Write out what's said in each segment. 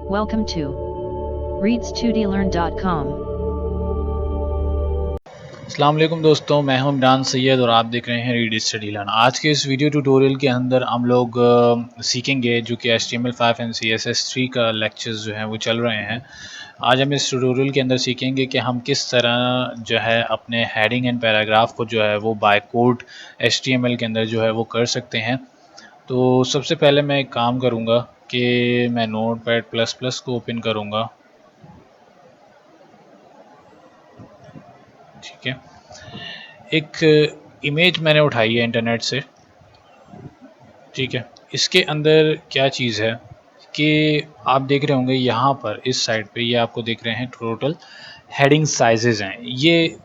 Welcome to reads2dlearn.com. अस्सलाम वालेकुम दोस्तों, मैं हूं इमरान सैयद और आप देख रहे हैं रीड स्टडी लर्न। आज के इस वीडियो ट्यूटोरियल के अंदर हम लोग सीखेंगे जो कि HTML5 एंड CSS3 का लेक्चर्स जो हैं वो चल रहे हैं। आज हम इस ट्यूटोरियल के अंदर सीखेंगे कि हम किस तरह जो है अपने हेडिंग एंड पैराग्राफ को जो है वो बाय कोड HTML के अंदर जो है वो कर सकते हैं। तो सबसे पहले मैं एक काम करूँगा कि मैं Notepad++ को ओपन करूँगा। ठीक है, एक इमेज मैंने उठाई है इंटरनेट से। ठीक है, इसके अंदर क्या चीज़ है कि आप देख रहे होंगे यहाँ पर इस साइड पे ये आपको दिख रहे हैं टोटल हेडिंग साइजेस हैं। ये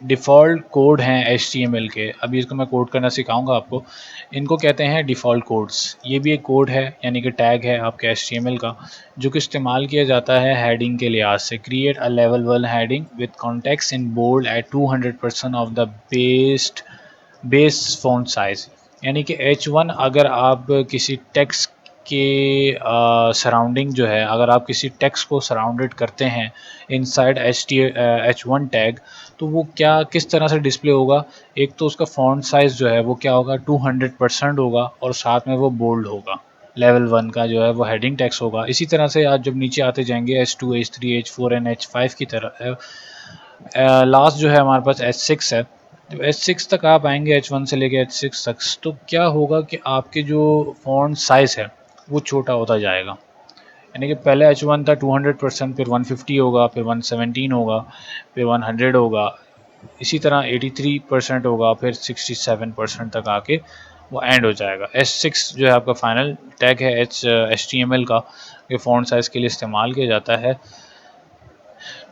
डिफ़ॉल्ट कोड हैं HTML के। अभी इसको मैं कोड करना सिखाऊंगा आपको। इनको कहते हैं डिफ़ॉल्ट कोड्स। ये भी एक कोड है यानी कि टैग है आपके HTML का, जो कि इस्तेमाल किया जाता है हेडिंग के लिहाज से। Create a level 1 heading with context in bold at 200% of the base font size. यानी कि H1 अगर आप किसी टेक्स्ट के सराउंडिंग जो है, अगर आप किसी टेक्स्ट को सराउंडेड करते हैं इनसाइड H1 टैग, तो वो क्या किस तरह से डिस्प्ले होगा। एक तो उसका फ़ॉन्ट साइज़ जो है वो क्या होगा 200% होगा और साथ में वो बोल्ड होगा। लेवल 1 का जो है वो हेडिंग टेक्स्ट होगा। इसी तरह से आज जब नीचे आते जाएंगे H2 H3 H4 and H5 की तरह लास्ट जो है हमारे पास H6 है। जब H6 तक आप आएंगे, H1 से लेके H6 तक, तो क्या होगा कि आपके जो फ़ॉन्ट साइज़ है वो छोटा होता जाएगा। यानी कि पहले H1 था 200%, फिर 150 होगा, फिर 117 होगा, फिर 100 होगा, इसी तरह 83% होगा, फिर 67% तक आके वो एंड हो जाएगा। H6 जो है आपका फाइनल टैग है HTML का, ये फ़ॉन्ट साइज़ के लिए इस्तेमाल किया जाता है।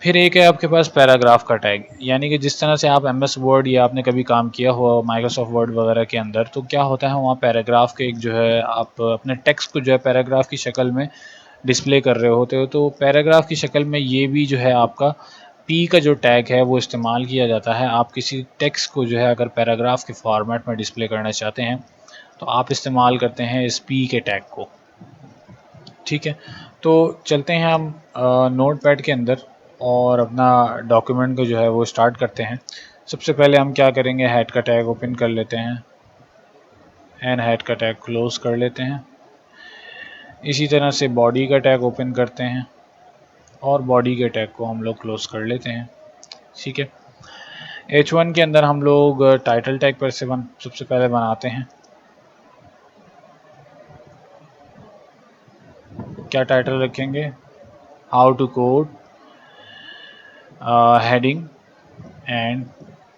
फिर एक है आपके पास पैराग्राफ का टैग, यानी कि जिस तरह से आप MS वर्ड या आपने कभी काम किया हुआ माइक्रोसॉफ्ट वर्ड वगैरह के अंदर, तो क्या होता है वहाँ पैराग्राफ के एक जो है आप अपने टेक्स्ट को जो है पैराग्राफ की शक्ल में डिस्प्ले कर रहे होते हो। तो पैराग्राफ की शक्ल में ये भी जो है आपका P का जो टैग है वो इस्तेमाल किया जाता है। आप किसी टेक्स्ट को जो है अगर पैराग्राफ के फॉर्मेट में डिस्प्ले करना चाहते हैं तो आप इस्तेमाल करते हैं इस P के टैग को। ठीक है, तो चलते हैं हम नोटपैड के अंदर और अपना डॉक्यूमेंट को जो है वो स्टार्ट करते हैं। सबसे पहले हम क्या करेंगे, हेड का टैग ओपन कर लेते हैं एंड हेड का टैग क्लोज कर लेते हैं। इसी तरह से बॉडी का टैग ओपन करते हैं और बॉडी के टैग को हम लोग क्लोज कर लेते हैं। ठीक है, H1 के अंदर हम लोग टाइटल टैग पर से सबसे पहले बनाते हैं। क्या टाइटल रखेंगे, how to code heading and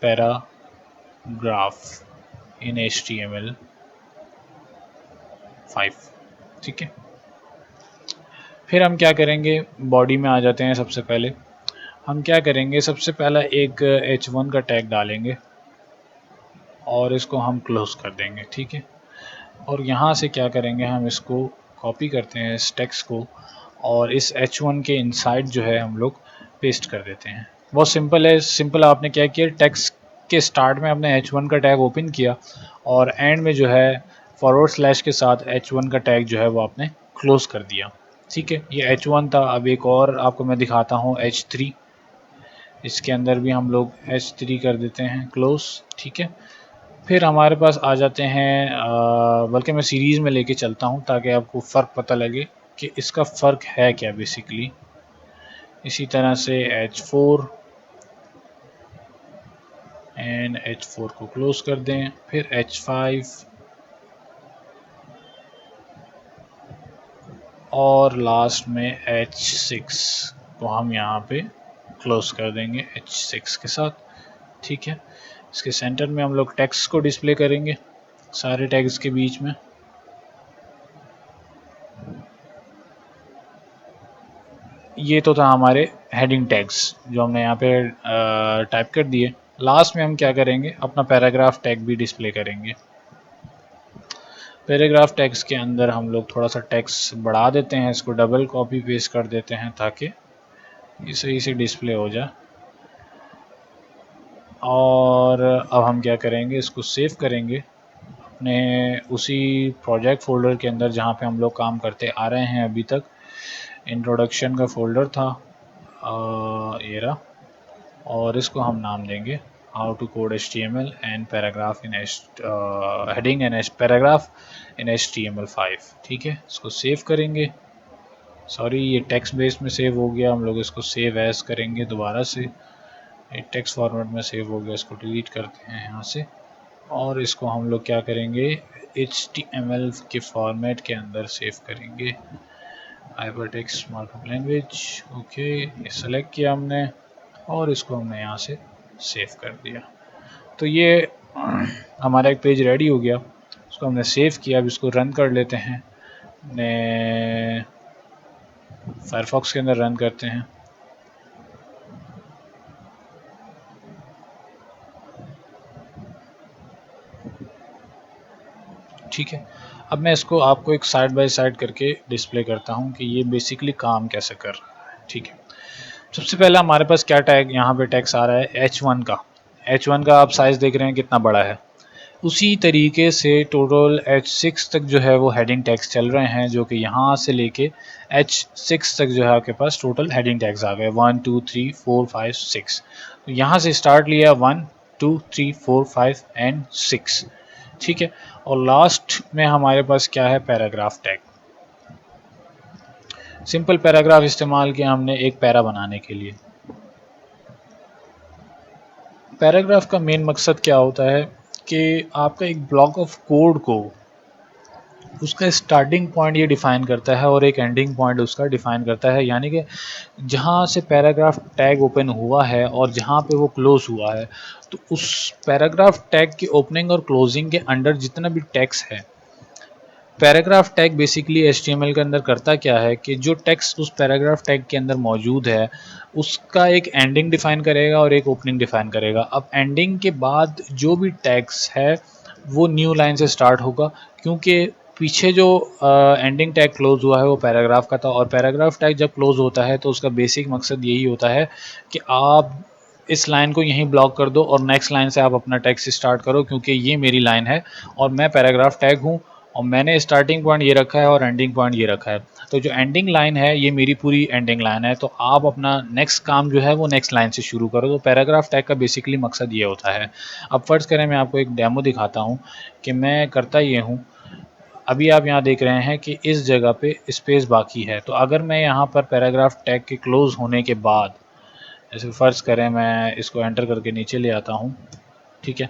paragraph in HTML5। ठीक है, फिर हम क्या करेंगे, बॉडी में आ जाते हैं। सबसे पहले हम क्या करेंगे, सबसे पहला एक H1 का टैग डालेंगे और इसको हम क्लोज कर देंगे। ठीक है, और यहाँ से क्या करेंगे, हम इसको कॉपी करते हैं इस टेक्स्ट को और इस H1 के इनसाइड जो है हम लोग पेस्ट कर देते हैं। बहुत सिंपल है। सिंपल आपने क्या किया, टेक्स्ट के स्टार्ट में आपने H1 का टैग ओपन किया और एंड में जो है फॉरवर्ड स्लैश के साथ H1 का टैग जो है वो आपने क्लोज कर दिया। ठीक है, ये H1 था। अब एक और आपको मैं दिखाता हूँ H3। इसके अंदर भी हम लोग H3 कर देते हैं क्लोज। ठीक है, फिर हमारे पास आ जाते हैं, बल्कि मैं सीरीज़ में लेके चलता हूँ ताकि आपको फ़र्क पता लगे कि इसका फ़र्क है क्या बेसिकली। इसी तरह से H4 एंड H4 को क्लोज कर दें, फिर H5 और लास्ट में H6 को हम यहाँ पे क्लोज कर देंगे H6 के साथ। ठीक है, इसके सेंटर में हम लोग टेक्स्ट को डिस्प्ले करेंगे सारे टैग्स के बीच में। ये तो था हमारे हेडिंग टैग्स जो हमने यहाँ पे टाइप कर दिए। लास्ट में हम क्या करेंगे, अपना पैराग्राफ टैग भी डिस्प्ले करेंगे। पैराग्राफ टैग्स के अंदर हम लोग थोड़ा सा टेक्स्ट बढ़ा देते हैं, इसको डबल कॉपी पेस्ट कर देते हैं ताकि ये सही से डिस्प्ले हो जाए। और अब हम क्या करेंगे, इसको सेव करेंगे अपने उसी प्रोजेक्ट फोल्डर के अंदर जहाँ पे हम लोग काम करते आ रहे हैं अभी तक। इंट्रोडक्शन का फोल्डर था ये रहा, और इसको हम नाम देंगे how to code HTML and paragraph in heading and paragraph in HTML5। ठीक है, इसको सेव करेंगे। सॉरी, ये टेक्स्ट बेस में सेव हो गया, हम लोग इसको सेव एज करेंगे दोबारा से। ये टेक्स्ट फॉर्मेट में सेव हो गया, इसको डिलीट करते हैं यहाँ से, और इसको हम लोग क्या करेंगे HTML के फॉर्मेट के अंदर सेव करेंगे। हाइपरटेक्स्ट मार्कअप लैंग्वेज, ओके, ये सेलेक्ट किया हमने और इसको हमने यहाँ से सेव कर दिया। तो ये हमारा एक पेज रेडी हो गया, उसको हमने सेव किया। अब इसको रन कर लेते हैं, ने फायरफॉक्स के अंदर रन करते हैं। ठीक है, अब मैं इसको आपको एक साइड बाय साइड करके डिस्प्ले करता हूँ कि ये बेसिकली काम कैसे कर रहा है। ठीक है, सबसे पहले हमारे पास क्या टैग यहाँ पे टैक्स आ रहा है H1 का। H1 का आप साइज़ देख रहे हैं कितना बड़ा है। उसी तरीके से टोटल H6 तक जो है वो हेडिंग टैग्स चल रहे हैं, जो कि यहाँ से लेके H6 तक जो है आपके पास टोटल हेडिंग टैग्स आ गए 1 2 3 4 5 6। तो यहाँ से स्टार्ट लिया 1 2 3 4 5 एंड 6। ठीक है, और लास्ट में हमारे पास क्या है, पैराग्राफ टैग। सिंपल पैराग्राफ इस्तेमाल किया हमने एक पैरा बनाने के लिए। पैराग्राफ का मेन मकसद क्या होता है कि आपका एक ब्लॉक ऑफ कोड को उसका स्टार्टिंग पॉइंट ये डिफ़ाइन करता है और एक एंडिंग पॉइंट उसका डिफ़ाइन करता है, यानी कि जहाँ से पैराग्राफ टैग ओपन हुआ है और जहाँ पे वो क्लोज़ हुआ है, तो उस पैराग्राफ टैग की ओपनिंग और क्लोजिंग के अंडर जितना भी टेक्स्ट है, पैराग्राफ टैग बेसिकली HTML के अंदर करता क्या है कि जो टेक्स्ट उस पैराग्राफ टैग के अंदर मौजूद है उसका एक एंडिंग डिफ़ाइन करेगा और एक ओपनिंग डिफ़ाइन करेगा। अब एंडिंग के बाद जो भी टैग्स है वो न्यू लाइन से स्टार्ट होगा, क्योंकि पीछे जो एंडिंग टैग क्लोज हुआ है वो पैराग्राफ का था, और पैराग्राफ टैग जब क्लोज होता है तो उसका बेसिक मकसद यही होता है कि आप इस लाइन को यहीं ब्लॉक कर दो और नेक्स्ट लाइन से आप अपना टेक्स्ट स्टार्ट करो, क्योंकि ये मेरी लाइन है और मैं पैराग्राफ टैग हूँ और मैंने स्टार्टिंग पॉइंट ये रखा है और एंडिंग पॉइंट ये रखा है। तो जो एंडिंग लाइन है ये मेरी पूरी एंडिंग लाइन है, तो आप अपना नेक्स्ट काम जो है वो नेक्स्ट लाइन से शुरू करो। तो पैराग्राफ टैग का बेसिकली मकसद ये होता है। अब फ़र्ज़ करें मैं आपको एक डेमो दिखाता हूँ कि मैं करता ये हूँ। अभी आप यहाँ देख रहे हैं कि इस जगह पे स्पेस बाकी है, तो अगर मैं यहाँ पर पैराग्राफ टैग के क्लोज़ होने के बाद, जैसे फ़र्ज़ करें मैं इसको एंटर करके नीचे ले आता हूँ। ठीक है,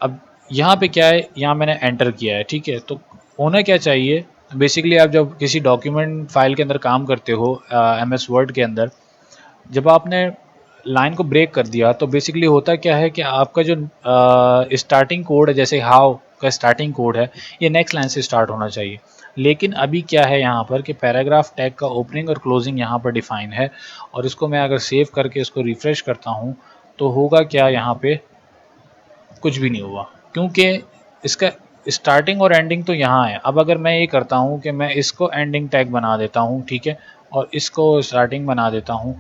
अब यहाँ पे क्या है, यहाँ मैंने एंटर किया है। ठीक है, तो होना क्या चाहिए, बेसिकली आप जब किसी डॉक्यूमेंट फाइल के अंदर काम करते हो MS वर्ड के अंदर, जब आपने लाइन को ब्रेक कर दिया तो बेसिकली होता क्या है कि आपका जो स्टार्टिंग कोड है, जैसे हाउ का स्टार्टिंग कोड है, ये नेक्स्ट लाइन से स्टार्ट होना चाहिए। लेकिन अभी क्या है यहाँ पर कि पैराग्राफ टैग का ओपनिंग और क्लोजिंग यहाँ पर डिफाइन है, और इसको मैं अगर सेव करके इसको रिफ़्रेश करता हूँ तो होगा क्या, यहाँ पे कुछ भी नहीं हुआ, क्योंकि इसका स्टार्टिंग और एंडिंग तो यहाँ है। अब अगर मैं ये करता हूँ कि मैं इसको एंडिंग टैग बना देता हूँ, ठीक है, और इसको स्टार्टिंग बना देता हूँ,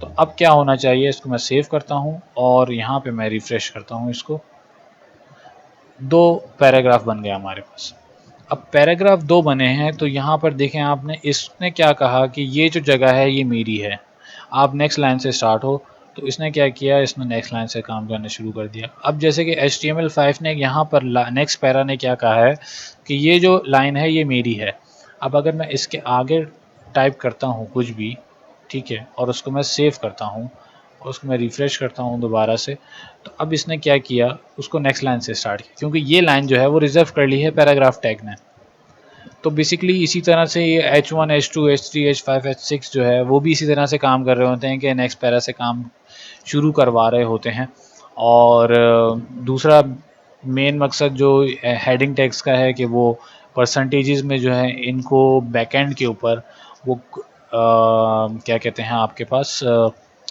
तो अब क्या होना चाहिए, इसको मैं सेव करता हूँ और यहाँ पे मैं रिफ़्रेश करता हूँ इसको। 2 पैराग्राफ बन गया हमारे पास। अब पैराग्राफ 2 बने हैं तो यहाँ पर देखें आपने, इसने क्या कहा कि ये जो जगह है ये मेरी है, आप नेक्स्ट लाइन से स्टार्ट हो। तो इसने क्या किया, इसने नेक्स्ट लाइन से काम करना शुरू कर दिया। अब जैसे कि HTML5 ने यहाँ पर नेक्स्ट पैरा ने क्या कहा है कि ये जो लाइन है ये मेरी है। अब अगर मैं इसके आगे टाइप करता हूँ कुछ भी, ठीक है, और उसको मैं सेव करता हूँ और उसको मैं रिफ़्रेश करता हूँ दोबारा से, तो अब इसने क्या किया, उसको नेक्स्ट लाइन से स्टार्ट किया, क्योंकि ये लाइन जो है वो रिजर्व कर ली है पैराग्राफ टैग ने। तो बेसिकली इसी तरह से ये H1 H2 H3 H5 H6 जो है वो भी इसी तरह से काम कर रहे होते हैं कि नेक्स्ट पैरा से काम शुरू करवा रहे होते हैं। और दूसरा मेन मकसद जो हेडिंग टैग्स का है कि वो परसेंटेजेस में जो है इनको बैकएंड के ऊपर वो क्या कहते हैं आपके पास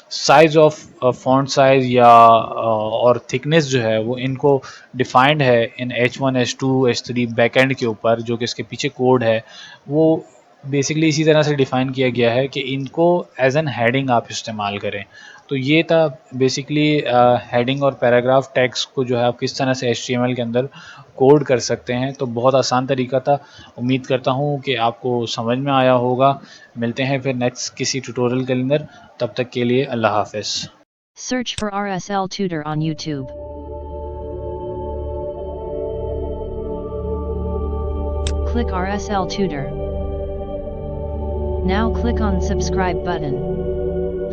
साइज़ ऑफ फ़ॉन्ट साइज़ या और थिकनेस जो है वो इनको डिफाइंड है इन H1 H2 H3 बैकएंड के ऊपर, जो कि इसके पीछे कोड है वो बेसिकली इसी तरह से डिफ़ाइन किया गया है कि इनको एज एन हेडिंग आप इस्तेमाल करें। तो ये था बेसिकली हेडिंग और पैराग्राफ टेक्स्ट को जो है आप किस तरह से HTML के अंदर कोड कर सकते हैं। तो बहुत आसान तरीका था। उम्मीद करता हूँ कि आपको समझ में आया होगा। मिलते हैं फिर नेक्स्ट किसी ट्यूटोरियल के अंदर, तब तक के लिए अल्लाह हाफ़िज़। Search for RSL Tutor on YouTube. Click RSL Tutor. Now click on subscribe button.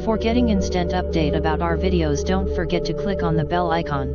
For getting instant update about our videos, don't forget to click on the bell icon.